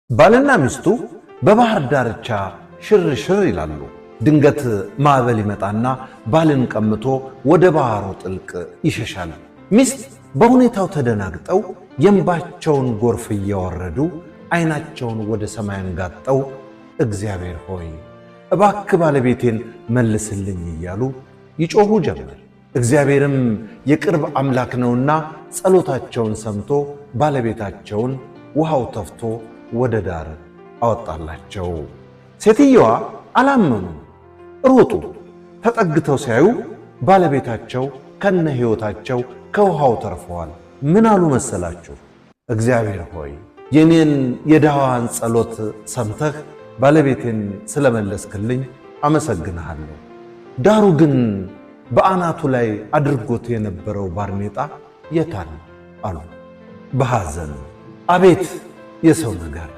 ባልና ሚስቱ በባህር ዳርቻ ሽርሽር ይላሉ። ድንገት ማዕበል ይመጣና ባልን ቀምቶ ወደ ባህሩ ጥልቅ ይሸሻል። ሚስት በሁኔታው ተደናግጠው የእንባቸውን ጎርፍ እያወረዱ ዓይናቸውን ወደ ሰማይ አንጋጠው እግዚአብሔር ሆይ እባክህ ባለቤቴን መልስልኝ እያሉ ይጮኹ ጀመር። እግዚአብሔርም የቅርብ አምላክ ነውና ጸሎታቸውን ሰምቶ ባለቤታቸውን ውሃው ተፍቶ ወደ ዳር አወጣላቸው። ሴትየዋ አላመኑ፣ ሮጡ። ተጠግተው ሲያዩ ባለቤታቸው ከነ ሕይወታቸው ከውሃው ተርፈዋል። ምን አሉ መሰላችሁ? እግዚአብሔር ሆይ የኔን የድሃዋን ጸሎት ሰምተህ ባለቤቴን ስለመለስክልኝ አመሰግንሃለሁ። ዳሩ ግን በአናቱ ላይ አድርጎት የነበረው ባርኔጣ የታል አሉ በሐዘን። አቤት የሰው ነገር!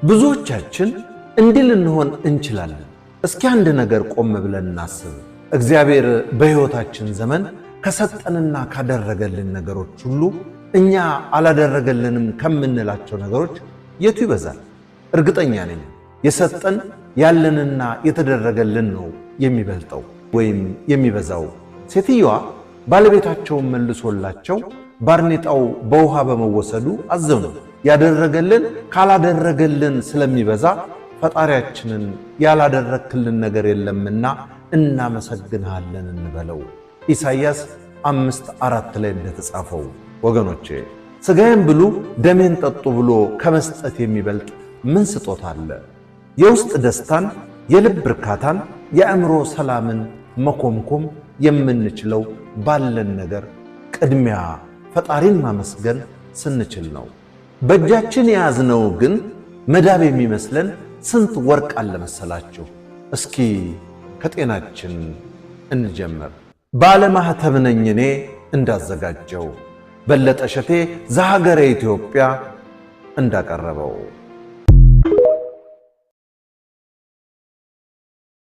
ብዙዎቻችን እንዲህ ልንሆን እንችላለን። እስኪ አንድ ነገር ቆም ብለን እናስብ። እግዚአብሔር በሕይወታችን ዘመን ከሰጠንና ካደረገልን ነገሮች ሁሉ እኛ አላደረገልንም ከምንላቸው ነገሮች የቱ ይበዛል? እርግጠኛ ነኝ የሰጠን ያለንና የተደረገልን ነው የሚበልጠው ወይም የሚበዛው። ሴትየዋ ባለቤታቸውን መልሶላቸው ባርኔጣው በውሃ በመወሰዱ አዘኑ። ያደረገልን ካላደረገልን ስለሚበዛ ፈጣሪያችንን ያላደረክልን ነገር የለምና እናመሰግንሃለን እንበለው። ኢሳይያስ 5:4 ላይ እንደተጻፈው ወገኖቼ ሥጋዬን ብሉ ደሜን ጠጡ ብሎ ከመስጠት የሚበልጥ ምን ስጦታ አለ? የውስጥ ደስታን፣ የልብ እርካታን፣ የአእምሮ ሰላምን መኮምኮም የምንችለው ባለን ነገር ቅድሚያ ፈጣሪን ማመስገን ስንችል ነው። በእጃችን የያዝነው ግን መዳብ የሚመስለን ስንት ወርቅ አለ መሰላችሁ? እስኪ ከጤናችን እንጀምር። ባለማህተብ ነኝ እኔ እንዳዘጋጀው፣ በለጠ እሸቴ ዘሀገረ ኢትዮጵያ እንዳቀረበው